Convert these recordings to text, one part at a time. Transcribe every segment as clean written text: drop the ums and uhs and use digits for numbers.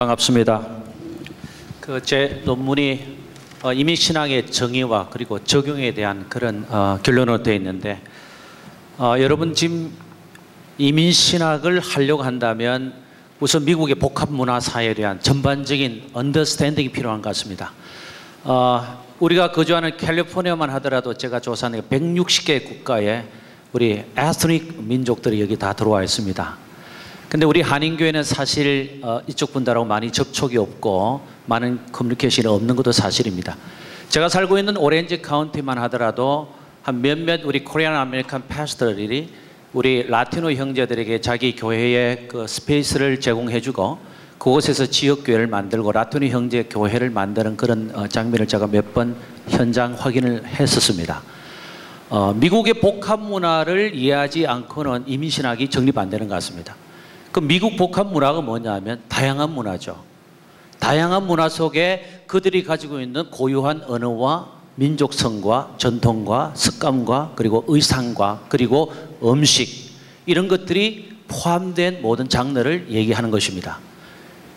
반갑습니다. 제 논문이 이민신앙의 정의와 그리고 적용에 대한 그런 결론으로 되어 있는데, 여러분 지금 이민신학을 하려고 한다면 우선 미국의 복합문화사회에 대한 전반적인 언더스탠딩이 필요한 것 같습니다. 우리가 거주하는 캘리포니아만 하더라도 제가 조사한 160개 국가에 우리 에스닉 민족들이 여기 다 들어와 있습니다. 근데 우리 한인교회는 사실 이쪽 분들하고 많이 접촉이 없고 많은 커뮤니케이션이 없는 것도 사실입니다. 제가 살고 있는 오렌지 카운티만 하더라도 한 몇몇 우리 코리안 아메리칸 패스터들이 우리 라티노 형제들에게 자기 교회에 그 스페이스를 제공해주고 그곳에서 지역교회를 만들고 라티노 형제 교회를 만드는 그런 장면을 제가 몇 번 현장 확인을 했었습니다. 미국의 복합문화를 이해하지 않고는 이민신학이 정립 안 되는 것 같습니다. 그 미국 복합문화가 뭐냐면 다양한 문화죠. 다양한 문화 속에 그들이 가지고 있는 고유한 언어와 민족성과 전통과 습관과 그리고 의상과 그리고 음식, 이런 것들이 포함된 모든 장르를 얘기하는 것입니다.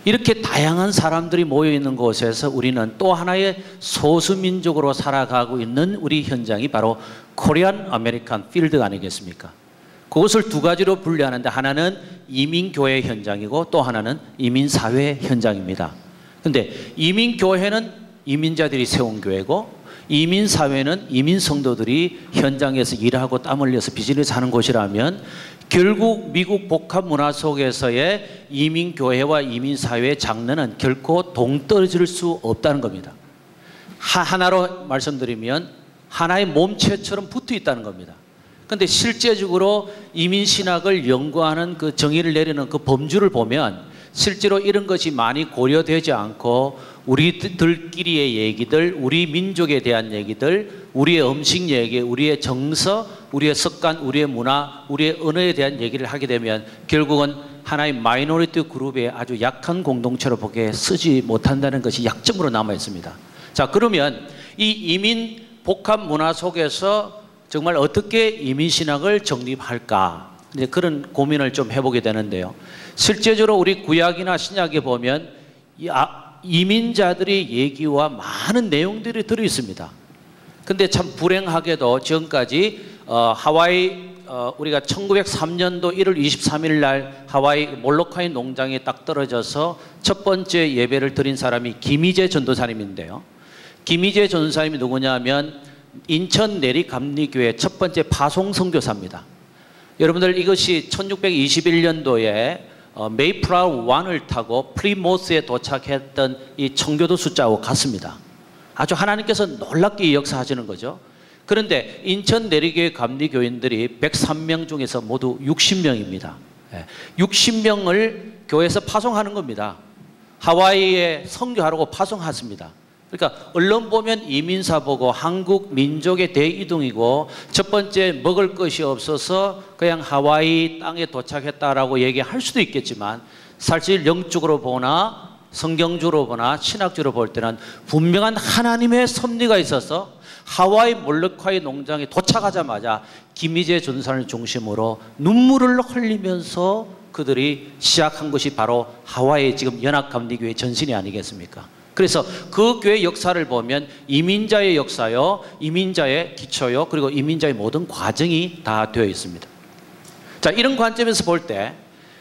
이렇게 다양한 사람들이 모여 있는 곳에서 우리는 또 하나의 소수민족으로 살아가고 있는 우리 현장이 바로 코리안 아메리칸 필드 아니겠습니까? 그것을 두 가지로 분류하는데, 하나는 이민교회 현장이고 또 하나는 이민사회 현장입니다. 근데 이민교회는 이민자들이 세운 교회고, 이민사회는 이민성도들이 현장에서 일하고 땀 흘려서 비즈니스 하는 곳이라면, 결국 미국 복합문화 속에서의 이민교회와 이민사회의 장르는 결코 동떨어질 수 없다는 겁니다. 하나로 말씀드리면 하나의 몸체처럼 붙어 있다는 겁니다. 그런데 실제적으로 이민신학을 연구하는 그 정의를 내리는 그 범주를 보면 실제로 이런 것이 많이 고려되지 않고 우리들끼리의 얘기들, 우리 민족에 대한 얘기들, 우리의 음식 얘기, 우리의 정서, 우리의 습관, 우리의 문화, 우리의 언어에 대한 얘기를 하게 되면 결국은 하나의 마이너리티 그룹의 아주 약한 공동체로 보기에 쓰지 못한다는 것이 약점으로 남아 있습니다. 자, 그러면 이 이민 복합 문화 속에서 정말 어떻게 이민신학을 정립할까, 이제 그런 고민을 좀 해보게 되는데요. 실제적으로 우리 구약이나 신약에 보면 이민자들의 얘기와 많은 내용들이 들어 있습니다. 근데 참 불행하게도 지금까지 하와이 우리가 1903년도 1월 23일 날 하와이 몰로카이 농장에 딱 떨어져서 첫 번째 예배를 드린 사람이 김희재 전도사님인데요. 김희재 전도사님이 누구냐면 인천 내리감리교회 첫 번째 파송 선교사입니다. 여러분들, 이것이 1621년도에 메이플라워 1을 타고 프리모스에 도착했던 이 청교도 숫자하고 같습니다. 아주 하나님께서 놀랍게 역사하시는 거죠. 그런데 인천 내리교회 감리교인들이 103명 중에서 모두 60명입니다. 60명을 교회에서 파송하는 겁니다. 하와이에 선교하라고 파송했습니다. 그러니까 언론 보면 이민사 보고 한국 민족의 대이동이고 첫 번째 먹을 것이 없어서 그냥 하와이 땅에 도착했다라고 얘기할 수도 있겠지만, 사실 영적으로 보나 성경적으로 보나 신학적으로 볼 때는 분명한 하나님의 섭리가 있어서 하와이 몰로카이 농장에 도착하자마자 김희재 전사를 중심으로 눈물을 흘리면서 그들이 시작한 것이 바로 하와이 지금 연합감리교회 전신이 아니겠습니까? 그래서 그 교회 역사를 보면 이민자의 역사요, 이민자의 기초요, 그리고 이민자의 모든 과정이 다 되어 있습니다. 자, 이런 관점에서 볼 때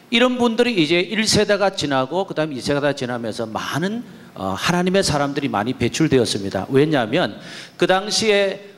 이런 분들이 이제 1세대가 지나고 그 다음에 2세대가 지나면서 많은 하나님의 사람들이 많이 배출되었습니다. 왜냐하면 그 당시에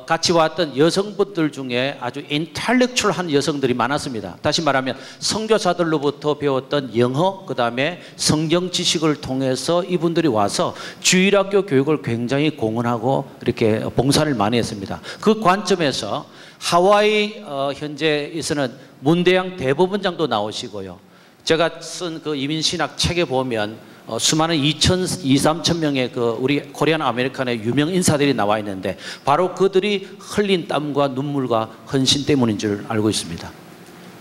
같이 왔던 여성분들 중에 아주 인텔렉츄얼한 여성들이 많았습니다. 다시 말하면 선교사들로부터 배웠던 영어, 그 다음에 성경 지식을 통해서 이분들이 와서 주일학교 교육을 굉장히 공헌하고 이렇게 봉사를 많이 했습니다. 그 관점에서 하와이 현재에서는 문대양 대법원장도 나오시고요. 제가 쓴 그 이민신학 책에 보면 수많은 2,3천 명의 그 우리 코리안 아메리칸의 유명 인사들이 나와 있는데 바로 그들이 흘린 땀과 눈물과 헌신 때문인 줄 알고 있습니다.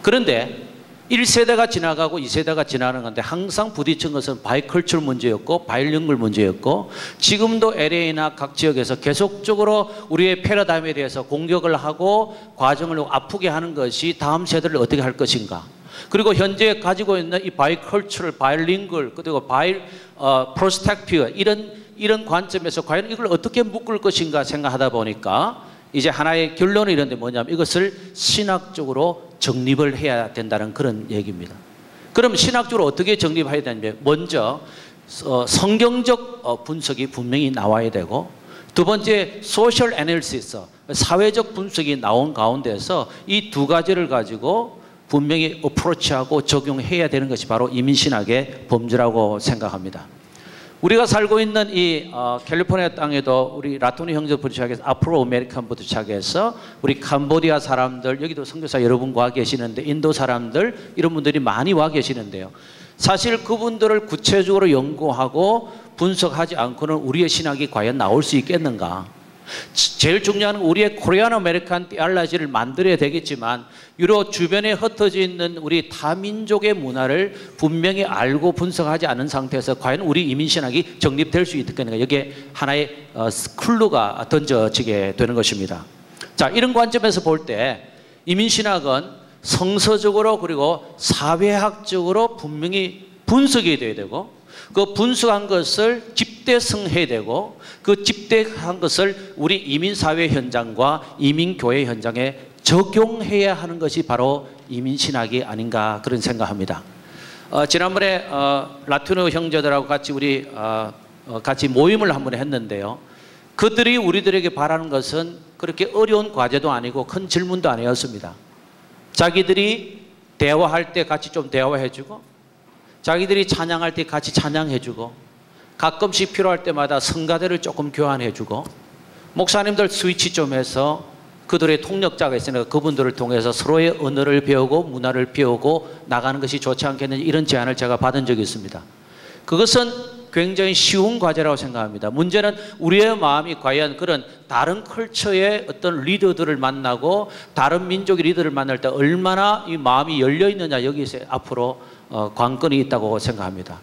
그런데 1세대가 지나가고 2세대가 지나가는 건데 항상 부딪힌 것은 바이컬처 문제였고 바이링글 문제였고, 지금도 LA나 각 지역에서 계속적으로 우리의 패러다임에 대해서 공격을 하고 과정을 아프게 하는 것이 다음 세대를 어떻게 할 것인가. 그리고 현재 가지고 있는 이 바이컬처럴, 바이링글, 그리고 프로스펙티브 이런 관점에서 과연 이걸 어떻게 묶을 것인가 생각하다 보니까 이제 하나의 결론이 이런데 뭐냐면 이것을 신학적으로 정립을 해야 된다는 그런 얘기입니다. 그럼 신학적으로 어떻게 정립해야 되냐면 먼저 성경적 분석이 분명히 나와야 되고, 두 번째 소셜 애널리시스, 사회적 분석이 나온 가운데서 이 두 가지를 가지고 분명히 어프로치하고 적용해야 되는 것이 바로 이민신학의 범주라고 생각합니다. 우리가 살고 있는 이 캘리포니아 땅에도 우리 라토니 형제부터 시작해서 아프로 아메리칸부터 시작해서 우리 캄보디아 사람들, 여기도 선교사 여러분 와 계시는데 인도 사람들 이런 분들이 많이 와 계시는데요. 사실 그분들을 구체적으로 연구하고 분석하지 않고는 우리의 신학이 과연 나올 수 있겠는가? 제일 중요한 건 우리의 코리안 아메리칸 티알라지를 만들어야 되겠지만 유럽 주변에 흩어져 있는 우리 타민족의 문화를 분명히 알고 분석하지 않은 상태에서 과연 우리 이민신학이 정립될 수 있겠는가? 여기에 하나의 클루가 던져지게 되는 것입니다. 자, 이런 관점에서 볼 때 이민신학은 성서적으로 그리고 사회학적으로 분명히 분석이 돼야 되고, 그 분석한 것을 집대성해야 되고, 그 집대한 것을 우리 이민사회 현장과 이민교회 현장에 적용해야 하는 것이 바로 이민신학이 아닌가 그런 생각합니다. 지난번에 라티노 형제들하고 같이 우리 같이 모임을 한번 했는데요. 그들이 우리들에게 바라는 것은 그렇게 어려운 과제도 아니고 큰 질문도 아니었습니다. 자기들이 대화할 때 같이 좀 대화해주고, 자기들이 찬양할 때 같이 찬양해주고, 가끔씩 필요할 때마다 성가대를 조금 교환해주고, 목사님들 스위치 좀 해서 그들의 통역자가 있으니까 그분들을 통해서 서로의 언어를 배우고 문화를 배우고 나가는 것이 좋지 않겠는지 이런 제안을 제가 받은 적이 있습니다. 그것은 굉장히 쉬운 과제라고 생각합니다. 문제는 우리의 마음이 과연 그런 다른 컬처의 어떤 리더들을 만나고 다른 민족의 리더를 만날 때 얼마나 이 마음이 열려 있느냐, 여기서 앞으로 관건이 있다고 생각합니다.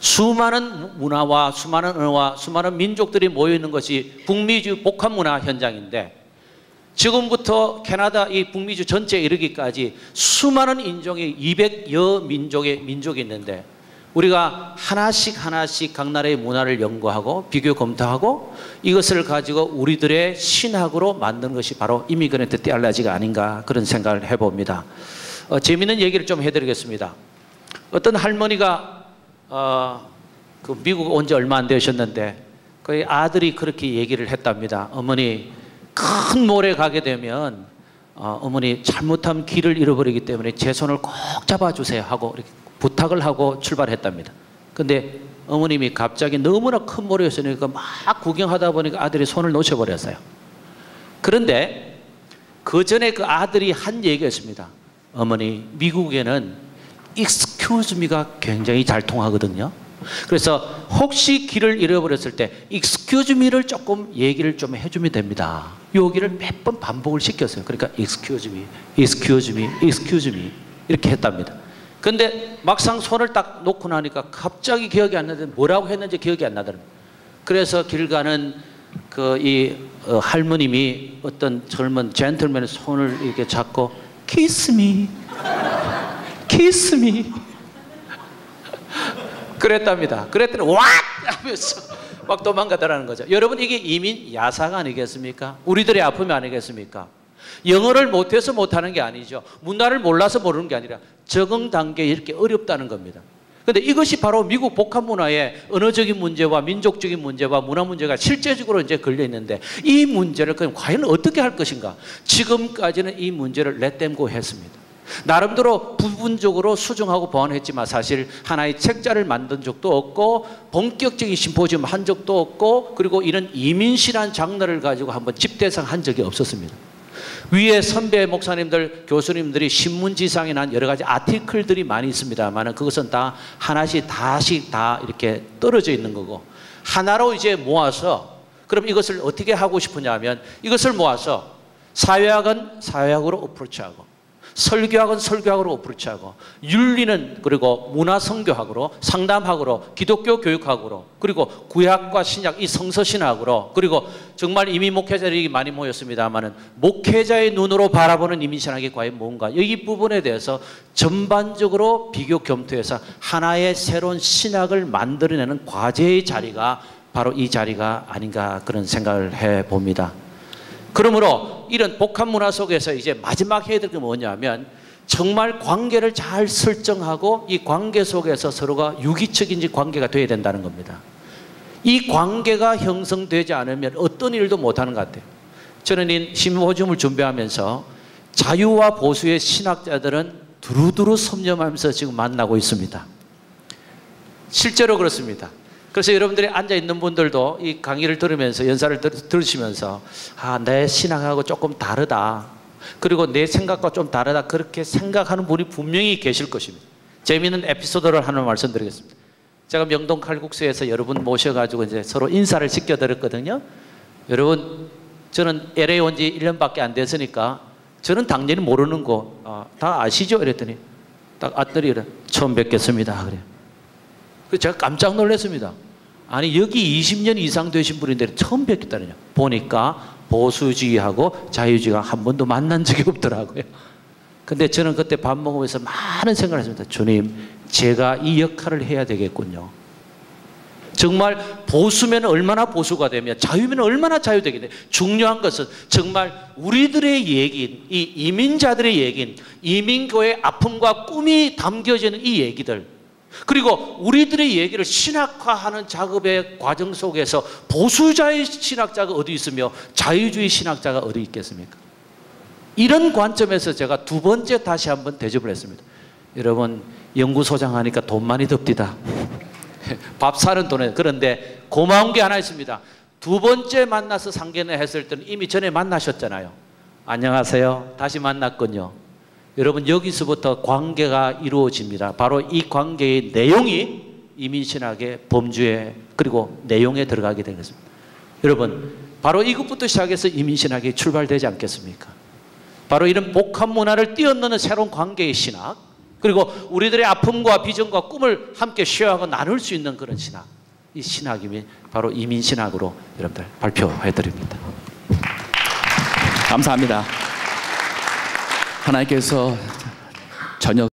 수많은 문화와 수많은 언어와 수많은 민족들이 모여 있는 것이 북미주 복합문화 현장인데, 지금부터 캐나다 이 북미주 전체에 이르기까지 수많은 인종의 200여 민족이 있는데, 우리가 하나씩 각 나라의 문화를 연구하고 비교 검토하고 이것을 가지고 우리들의 신학으로 만드는 것이 바로 이미그런트 티알라지가 아닌가 그런 생각을 해봅니다. 재미있는 얘기를 좀 해드리겠습니다. 어떤 할머니가 그 미국 온 지 얼마 안 되셨는데 그 아들이 그렇게 얘기를 했답니다. 어머니, 큰 몰에 가게 되면 어머니 잘못하면 길을 잃어버리기 때문에 제 손을 꼭 잡아주세요 하고 이렇게 부탁을 하고 출발했답니다. 근데 어머님이 갑자기 너무나 큰 몰이었으니까 막 구경하다 보니까 아들이 손을 놓쳐버렸어요. 그런데 그 전에 그 아들이 한 얘기가 있습니다. 어머니, 미국에는 excuse me가 굉장히 잘 통하거든요. 그래서 혹시 길을 잃어버렸을 때 excuse me를 조금 얘기를 좀 해주면 됩니다. 여기를 몇 번 반복을 시켰어요. 그러니까 excuse me, excuse me, excuse me 이렇게 했답니다. 근데 막상 손을 딱 놓고 나니까 갑자기 기억이 안 나더니 뭐라고 했는지 기억이 안 나더랍니다. 그래서 길 가는 할머님이 어떤 젊은 젠틀맨의 손을 이렇게 잡고 kiss me, kiss me 그랬답니다. 그랬더니 what 하면서 막 도망가더라는 거죠. 여러분, 이게 이민 야사가 아니겠습니까? 우리들의 아픔이 아니겠습니까? 영어를 못해서 못하는 게 아니죠. 문화를 몰라서 모르는 게 아니라 적응 단계에 이렇게 어렵다는 겁니다. 그런데 이것이 바로 미국 복합 문화의 언어적인 문제와 민족적인 문제와 문화 문제가 실제적으로 이제 걸려 있는데, 이 문제를 그럼 과연 어떻게 할 것인가? 지금까지는 이 문제를 let them go 했습니다. 나름대로 부분적으로 수정하고 보완했지만 사실 하나의 책자를 만든 적도 없고 본격적인 심포지움 한 적도 없고, 그리고 이런 이민시란 장르를 가지고 한번 집대성 한 적이 없었습니다. 위에 선배 목사님들, 교수님들이 신문지상에 난 여러 가지 아티클들이 많이 있습니다만 그것은 다 하나씩 다시 다 이렇게 떨어져 있는 거고, 하나로 이제 모아서, 그럼 이것을 어떻게 하고 싶으냐 하면 이것을 모아서 사회학은 사회학으로 어프로치하고, 설교학은 설교학으로 어프로치하고, 윤리는 그리고 문화선교학으로, 상담학으로, 기독교 교육학으로, 그리고 구약과 신약 이 성서신학으로, 그리고 정말 이민 목회자들이 많이 모였습니다만은 목회자의 눈으로 바라보는 이민신학이 과연 뭔가, 이 부분에 대해서 전반적으로 비교 검토해서 하나의 새로운 신학을 만들어내는 과제의 자리가 바로 이 자리가 아닌가 그런 생각을 해봅니다. 그러므로 이런 복합 문화 속에서 이제 마지막 해야 될 게 뭐냐면 정말 관계를 잘 설정하고 이 관계 속에서 서로가 유기적인 관계가 돼야 된다는 겁니다. 이 관계가 형성되지 않으면 어떤 일도 못하는 것 같아요. 저는 이 심포지움을 준비하면서 자유와 보수의 신학자들은 두루두루 섭렵하면서 지금 만나고 있습니다. 실제로 그렇습니다. 그래서 여러분들이 앉아있는 분들도 이 강의를 들으면서 연사를 들으시면서 내 신앙하고 조금 다르다, 그리고 내 생각과 좀 다르다, 그렇게 생각하는 분이 분명히 계실 것입니다. 재미있는 에피소드를 하나 말씀드리겠습니다. 제가 명동 칼국수에서 여러분 모셔가지고 이제 서로 인사를 시켜드렸거든요. 여러분, 저는 LA 온 지 1년밖에 안 됐으니까 저는 당연히 모르는 거 다 아시죠? 이랬더니 딱 아들이 처음 뵙겠습니다. 그래요. 제가 깜짝 놀랐습니다. 아니 여기 20년 이상 되신 분인데 처음 뵙겠다느냐. 보니까 보수주의하고 자유주의가 한 번도 만난 적이 없더라고요. 근데 저는 그때 밥 먹으면서 많은 생각을 했습니다. 주님, 제가 이 역할을 해야 되겠군요. 정말 보수면 얼마나 보수가 되며 자유면 얼마나 자유되겠냐. 중요한 것은 정말 우리들의 얘기인, 이 이민자들의 얘기인, 이민교의 아픔과 꿈이 담겨지는 이 얘기들, 그리고 우리들의 얘기를 신학화하는 작업의 과정 속에서 보수자의 신학자가 어디 있으며 자유주의 신학자가 어디 있겠습니까? 이런 관점에서 제가 두 번째 다시 한번 대접을 했습니다. 여러분, 연구소장 하니까 돈 많이 듭디다. 밥 사는 돈에. 그런데 고마운 게 하나 있습니다. 두 번째 만나서 상견례 했을 때는 이미 전에 만나셨잖아요. 안녕하세요. 다시 만났군요. 여러분, 여기서부터 관계가 이루어집니다. 바로 이 관계의 내용이 이민신학의 범주에 그리고 내용에 들어가게 되겠습니다. 여러분, 바로 이것부터 시작해서 이민신학이 출발되지 않겠습니까? 바로 이런 복합 문화를 뛰어넘는 새로운 관계의 신학, 그리고 우리들의 아픔과 비전과 꿈을 함께 쉐어하고 나눌 수 있는 그런 신학, 이 신학이 바로 이민신학으로 여러분들 발표해 드립니다. 감사합니다. 하나님께서 저녁